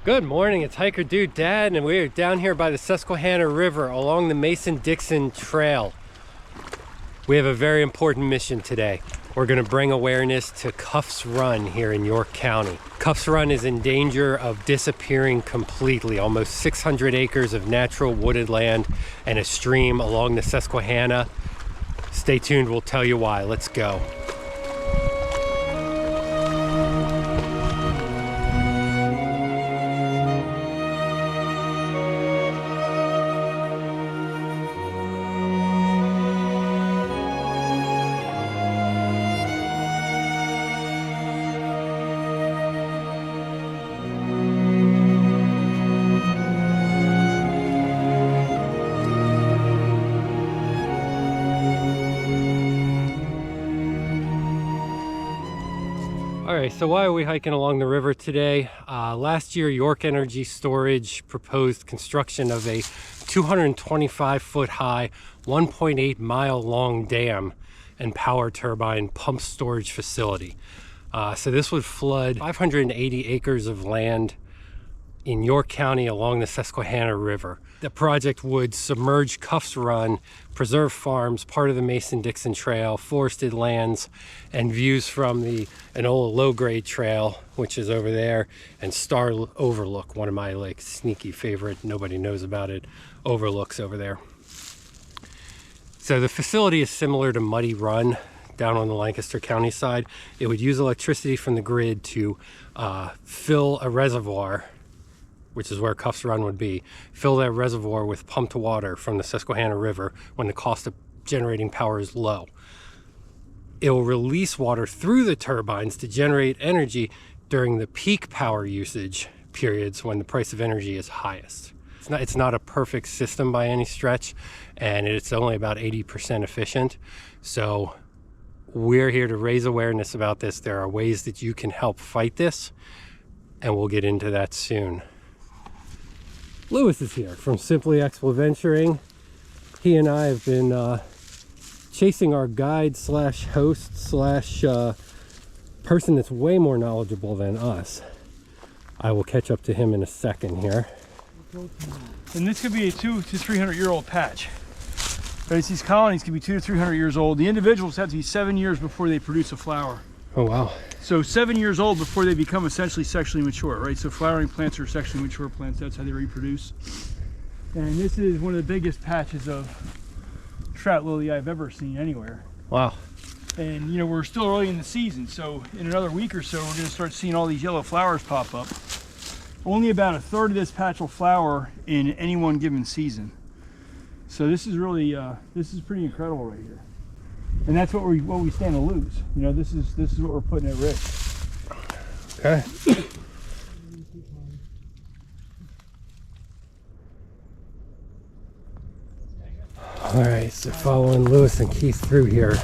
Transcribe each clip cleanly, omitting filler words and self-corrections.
Good morning, it's Hiker Dude Dad, and we're down here by the Susquehanna River along the Mason-Dixon Trail. We have a very important mission today. We're going to bring awareness to Cuffs Run here in York County. Cuffs Run is in danger of disappearing completely. Almost 600 acres of natural wooded land and a stream along the Susquehanna. Stay tuned, we'll tell you why. Let's go. Alright, so why are we hiking along the river today? Last year, York Energy Storage proposed construction of a 225-foot high, 1.8-mile long dam and power turbine pump storage facility. So this would flood 580 acres of land in York County along the Susquehanna River. The project would submerge Cuffs Run, preserve farms, part of the Mason-Dixon Trail, forested lands, and views from the Enola low-grade trail, which is over there, and Star Overlook, one of my sneaky favorite, nobody knows about it, overlooks over there. So the facility is similar to Muddy Run down on the Lancaster County side. It would use electricity from the grid to fill a reservoir, which is where Cuffs Run would be, fill that reservoir with pumped water from the Susquehanna River when the cost of generating power is low. It will release water through the turbines to generate energy during the peak power usage periods when the price of energy is highest. It's not a perfect system by any stretch, and it's only about 80% efficient. So we're here to raise awareness about this. There are ways that you can help fight this, and we'll get into that soon. Lewis is here from Simply Expo-Venturing. He and I have been chasing our guide slash host slash person that's way more knowledgeable than us. I will catch up to him in a second here. And this could be a 200 to 300 year old patch. Right, these colonies could be 200 to 300 years old. The individuals have to be 7 years before they produce a flower. Oh wow. So 7 years old before they become essentially sexually mature, right? So flowering plants are sexually mature plants, that's how they reproduce. And this is one of the biggest patches of trout lily I've ever seen anywhere. Wow. And you know, we're still early in the season, so in another week or so we're gonna start seeing all these yellow flowers pop up. Only about a third of this patch will flower in any one given season. So this is really, this is pretty incredible right here. And that's what we stand to lose. You know, this is what we're putting at risk. Okay. All right, so following Lewis and Keith through here,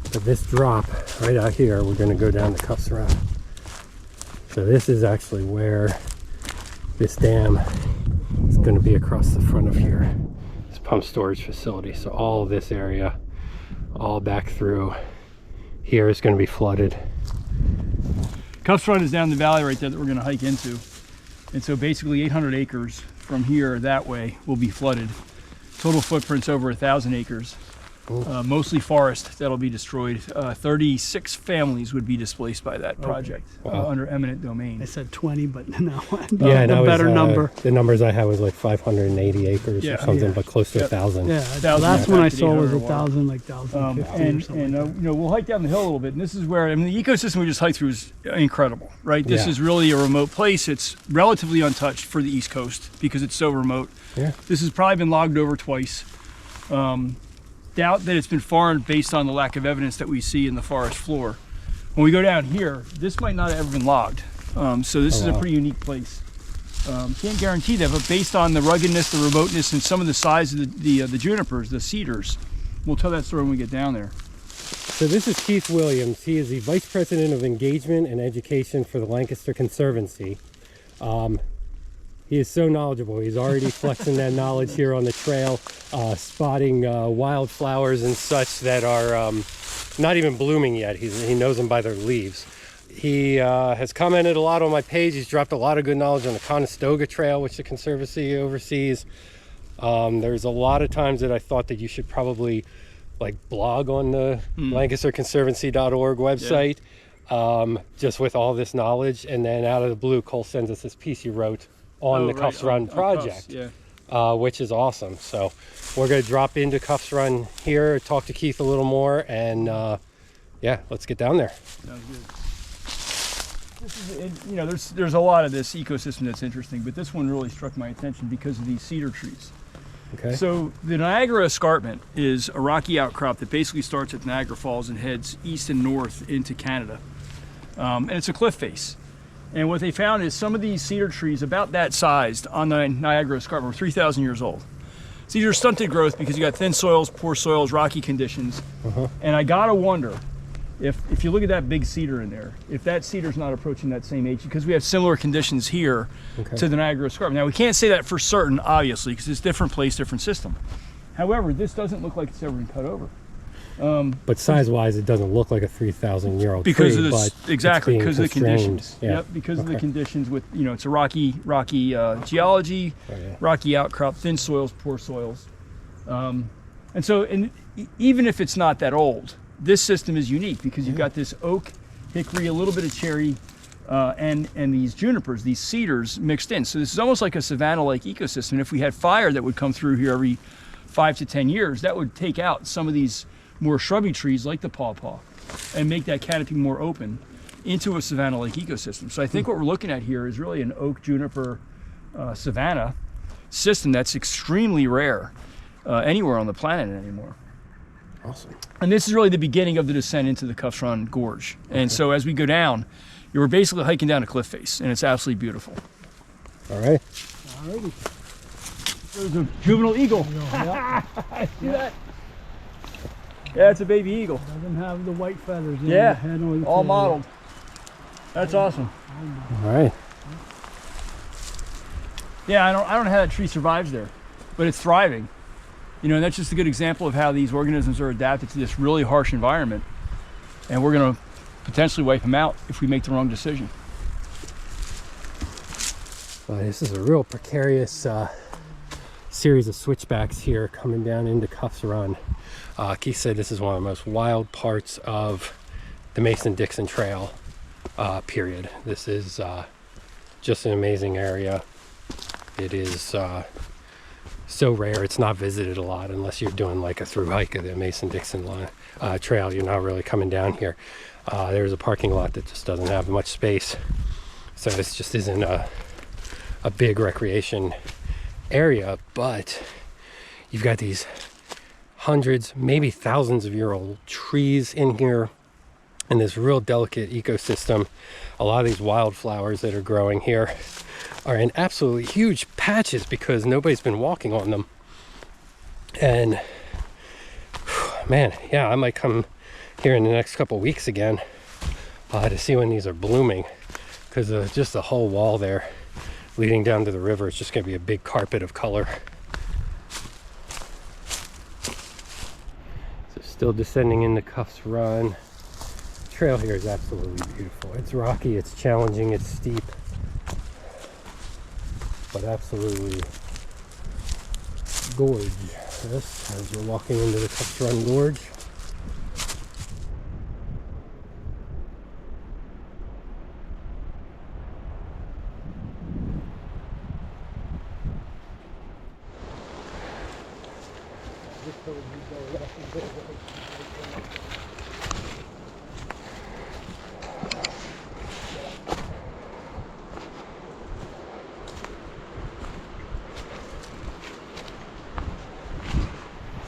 but this drop right out here, we're going to go down the Cuffs Run. So this is actually where this dam is going to be across the front of here. This pump storage facility. So all of this area, all back through here, is going to be flooded. Cuffs Run is down the valley right there that we're going to hike into. And so basically 800 acres from here that way will be flooded. Total footprint's over 1,000 acres. Mostly forest that'll be destroyed. 36 families would be displaced by that project. Wow. Under eminent domain. I said 20, but no, Yeah, a better number. The numbers I had was like 580 acres or something, yeah. but close to 1,000. Yeah, the last one I saw was 1,000, like 1,050 or something. And you know, we'll hike down the hill a little bit, and this is where, I mean, the ecosystem we just hiked through is incredible, right? This is really a remote place. It's relatively untouched for the East Coast because it's so remote. Yeah. This has probably been logged over twice. Doubt that it's been farmed based on the lack of evidence that we see in the forest floor. When we go down here, this might not have ever been logged. So this is a pretty unique place. Can't guarantee that, but based on the ruggedness, the remoteness, and some of the size of the junipers, the cedars, we'll tell that story when we get down there. So this is Keith Williams. He is the Vice President of Engagement and Education for the Lancaster Conservancy. He is so knowledgeable. He's already flexing that knowledge here on the trail, spotting wildflowers and such that are not even blooming yet. He knows them by their leaves. he has commented a lot on my page. He's dropped a lot of good knowledge on the Conestoga Trail, which the Conservancy oversees. There's a lot of times that I thought that you should probably like blog on the LancasterConservancy.org website, just with all this knowledge. And then out of the blue, Cole sends us this piece he wrote on the Cuffs Run project, which is awesome. So we're going to drop into Cuffs Run here, talk to Keith a little more, and yeah, let's get down there. Sounds good. This is, you know, there's a lot of this ecosystem that's interesting, but this one really struck my attention because of these cedar trees. Okay. So the Niagara Escarpment is a rocky outcrop that basically starts at Niagara Falls and heads east and north into Canada. And it's a cliff face. And what they found is some of these cedar trees about that sized on the Niagara Escarpment were 3,000 years old. So these are stunted growth because you got thin soils, poor soils, rocky conditions. And I gotta wonder if you look at that big cedar in there, if that cedar's not approaching that same age, because we have similar conditions here to the Niagara Escarpment. Now we can't say that for certain, obviously, because it's different place, different system. However, this doesn't look like it's ever been cut over. But size-wise, it doesn't look like a 3,000-year-old tree. Because of this, but exactly, because of the conditions. Yeah. Yep, because of the conditions with, you know, it's a rocky geology, rocky outcrop, thin soils, poor soils. And so, even if it's not that old, this system is unique because you've got this oak, hickory, a little bit of cherry, and these junipers, these cedars mixed in. So this is almost like a savanna-like ecosystem. And if we had fire that would come through here every 5 to 10 years, that would take out some of these more shrubby trees like the pawpaw and make that canopy more open into a savanna-like ecosystem. So I think what we're looking at here is really an oak juniper savanna system that's extremely rare anywhere on the planet anymore. Awesome. And this is really the beginning of the descent into the Cuffs Run Gorge. And so as we go down, you're basically hiking down a cliff face, and it's absolutely beautiful. All right. Alrighty. There's a juvenile eagle. See that? Yeah, it's a baby eagle. Doesn't have the white feathers in the Yeah, head or the all tail. mottled. That's awesome. All right. Yeah, I don't know how that tree survives there, but it's thriving. You know, and that's just a good example of how these organisms are adapted to this really harsh environment. And we're going to potentially wipe them out if we make the wrong decision. Well, this is a real precarious series of switchbacks here coming down into Cuffs Run. Keith said this is one of the most wild parts of the Mason-Dixon Trail, period. This is just an amazing area. It is so rare, it's not visited a lot unless you're doing like a through hike of the Mason-Dixon Trail. You're not really coming down here. There's a parking lot that just doesn't have much space, so this just isn't a big recreation area. But you've got these hundreds, maybe thousands of year old trees in here, and this real delicate ecosystem. A lot of these wildflowers that are growing here are in absolutely huge patches because nobody's been walking on them. And man, yeah, I might come here in the next couple weeks again to see when these are blooming, because just the whole wall there leading down to the river is just going to be a big carpet of color. So still descending into Cuffs Run. The trail here is absolutely beautiful. It's rocky, it's challenging, it's steep, but absolutely gorge this as we're walking into the Cuffs Run Gorge.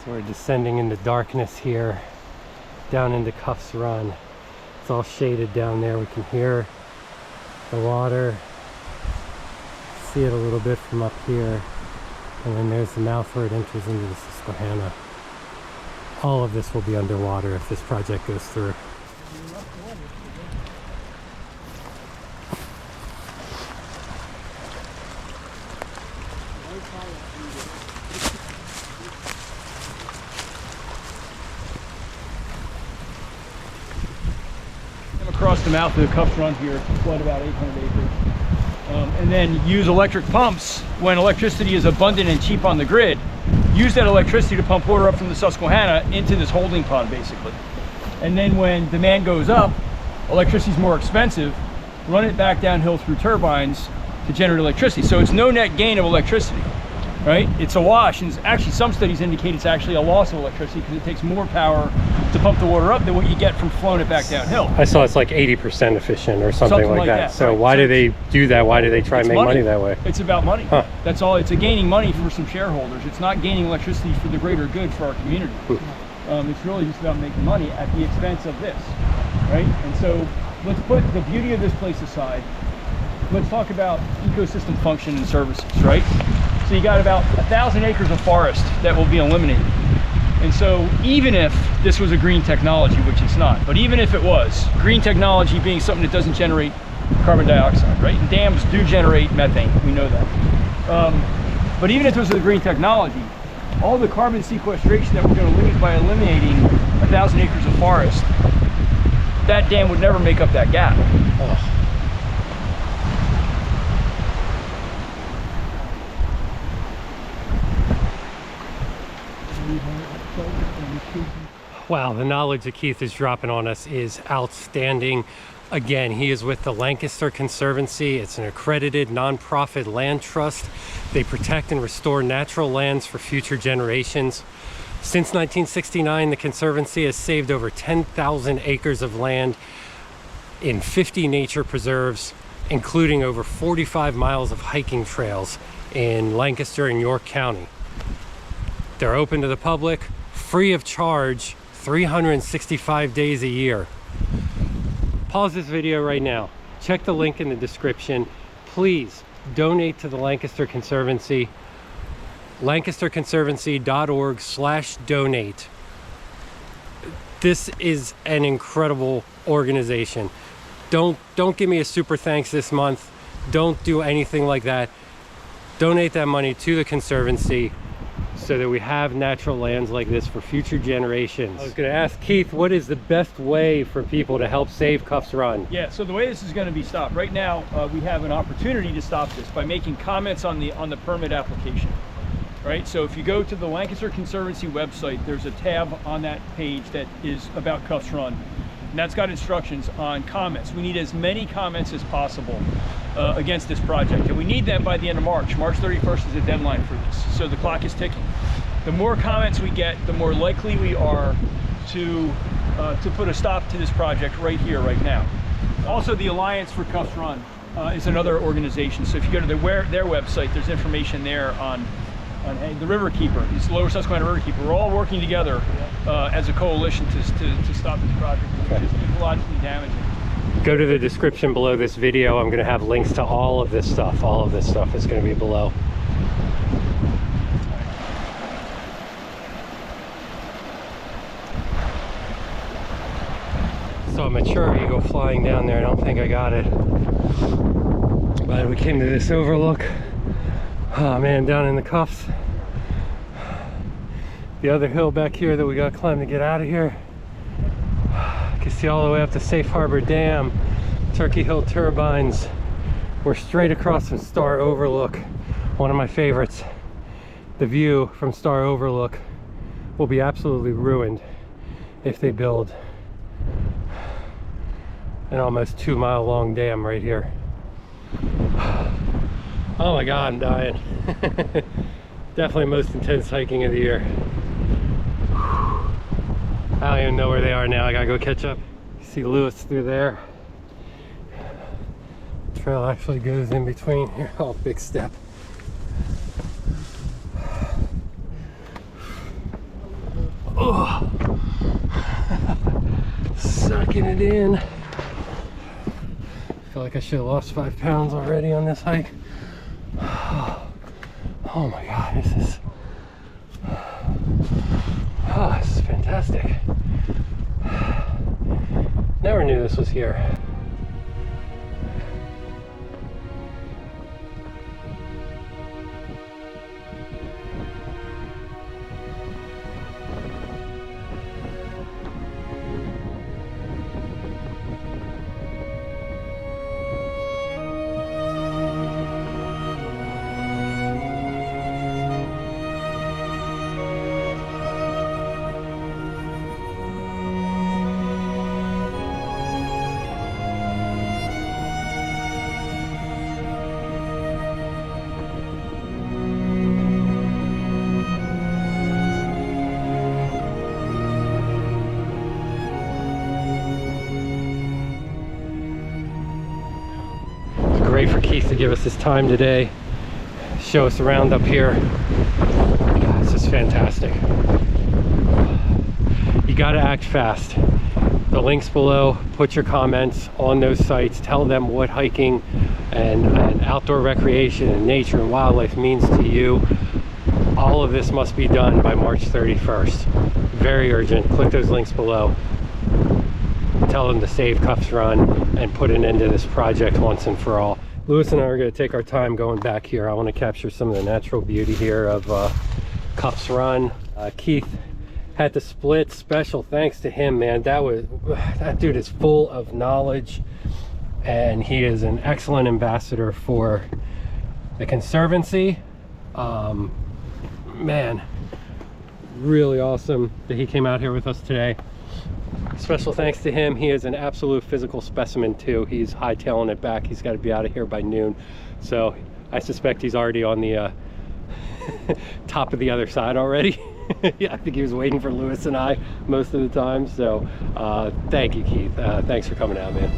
So we're descending into darkness here, down into Cuffs Run. It's all shaded down there. We can hear the water, see it a little bit from up here, and then there's the mouth where it enters into the Susquehanna. All of this will be underwater if this project goes through. across the mouth of the Cuffs Run here to flood about 800 acres. And then use electric pumps when electricity is abundant and cheap on the grid. Use that electricity to pump water up from the Susquehanna into this holding pond, basically. And then when demand goes up, electricity is more expensive, run it back downhill through turbines to generate electricity. So it's no net gain of electricity, right? It's a wash, and actually some studies indicate it's actually a loss of electricity because it takes more power to pump the water up than what you get from flowing it back downhill. I saw it's like 80% efficient or something like that. So right. why do they do that? Why do they try and make money that way? It's about money. Huh. That's all. It's a gaining money for some shareholders. It's not gaining electricity for the greater good for our community. It's really just about making money at the expense of this, right? And so let's put the beauty of this place aside. Let's talk about ecosystem function and services, right? So you got about 1,000 acres of forest that will be eliminated. And so even if this was a green technology, which it's not, but even if it was, green technology being something that doesn't generate carbon dioxide, right? And dams do generate methane, we know that. But even if this was a green technology, all the carbon sequestration that we're going to lose by eliminating 1,000 acres of forest, that dam would never make up that gap. Wow, the knowledge that Keith is dropping on us is outstanding. Again, he is with the Lancaster Conservancy. It's an accredited nonprofit land trust. They protect and restore natural lands for future generations. Since 1969, the Conservancy has saved over 10,000 acres of land in 50 nature preserves, including over 45 miles of hiking trails in Lancaster and York County. They're open to the public, free of charge, 365 days a year. Pause this video right now. Check the link in the description. Please donate to the Lancaster Conservancy. lancasterconservancy.org/donate. This is an incredible organization. Don't give me a super thanks this month. Don't do anything like that. Donate that money to the Conservancy so that we have natural lands like this for future generations. I was going to ask Keith, what is the best way for people to help save Cuffs Run? Yeah, so the way this is going to be stopped, right now we have an opportunity to stop this by making comments on the permit application. Right, so if you go to the Lancaster Conservancy website, there's a tab on that page that is about Cuffs Run, and that's got instructions on comments. We need as many comments as possible against this project, and we need that by the end of March. March 31st is the deadline for this, so the clock is ticking. The more comments we get, the more likely we are to put a stop to this project right here, right now. Also, the Alliance for Cuffs Run is another organization, so if you go to their website, there's information there on the River Keeper, this Lower Susquehanna River Keeper. We're all working together as a coalition to stop this project, which is ecologically damaging. Go to the description below this video. I'm going to have links to all of this stuff. All of this stuff is going to be below. Saw a mature eagle flying down there. I don't think I got it. But we came to this overlook. Oh man, down in the Cuffs. The other hill back here that we got to climb to get out of here. You can see all the way up to Safe Harbor Dam, Turkey Hill turbines. We're straight across from Star Overlook, one of my favorites. The view from Star Overlook will be absolutely ruined if they build an almost 2-mile long dam right here. Oh my God, I'm dying. Definitely most intense hiking of the year. I don't even know where they are now. I gotta go catch up. You see Lewis through there. The trail actually goes in between here. Oh, big step. Oh. Sucking it in. I feel like I should have lost 5 pounds already on this hike. Oh my God, this is fantastic. Never knew this was here. great for Keith to give us his time today, show us around up here. It's just fantastic. You got to act fast. The links below, put your comments on those sites, tell them what hiking and outdoor recreation and nature and wildlife means to you. All of this must be done by March 31st. Very urgent. Click those links below. Tell them to save Cuffs Run and put an end to this project once and for all. Lewis and I are going to take our time going back here. I want to capture some of the natural beauty here of Cuffs Run. Keith had to split. Special thanks to him, man. That dude is full of knowledge, and he is an excellent ambassador for the Conservancy. Man, really awesome that he came out here with us today. Special thanks to him. He is an absolute physical specimen too. He's hightailing it back. He's got to be out of here by noon, so I suspect he's already on the top of the other side already. Yeah, I think he was waiting for Lewis and I most of the time. So thank you, Keith. Thanks for coming out, man.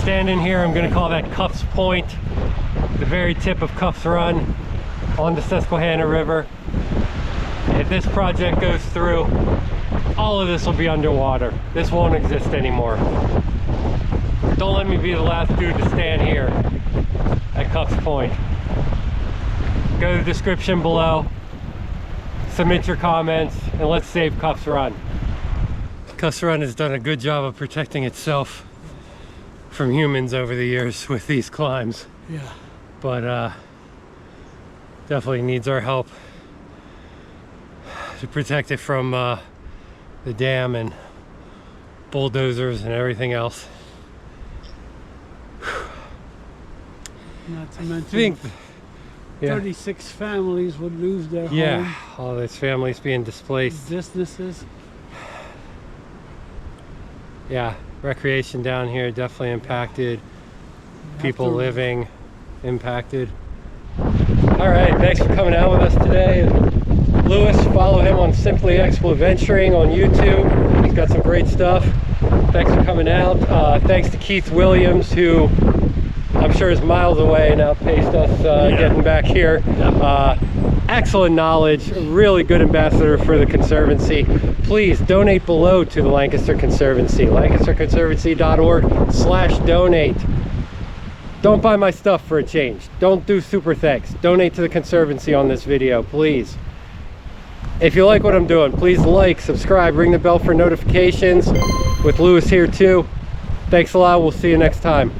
Standing here, I'm going to call that Cuffs Point, the very tip of Cuffs Run on the Susquehanna River. If this project goes through, all of this will be underwater. This won't exist anymore. Don't let me be the last dude to stand here at Cuffs Point. Go to the description below, submit your comments, and let's save Cuffs Run. Cuffs Run has done a good job of protecting itself from humans over the years with these climbs. Yeah. But definitely needs our help to protect it from the dam and bulldozers and everything else. Not to mention 36 families would lose their home. Yeah, all those families being displaced. Businesses. Yeah, recreation down here definitely impacted. People living impacted. All right, thanks for coming out with us today. Lewis, follow him on Simply Exploventuring on YouTube. He's got some great stuff. Thanks for coming out. Thanks to Keith Williams, who I'm sure is miles away and outpaced us getting back here. Excellent knowledge, really good ambassador for the Conservancy. Please donate below to the Lancaster Conservancy, lancasterconservancy.org/donate. Don't buy my stuff for a change. Don't do super thanks. Donate to the Conservancy on this video, please. If you like what I'm doing, please like, subscribe, ring the bell for notifications. With Lewis here too. Thanks a lot. We'll see you next time.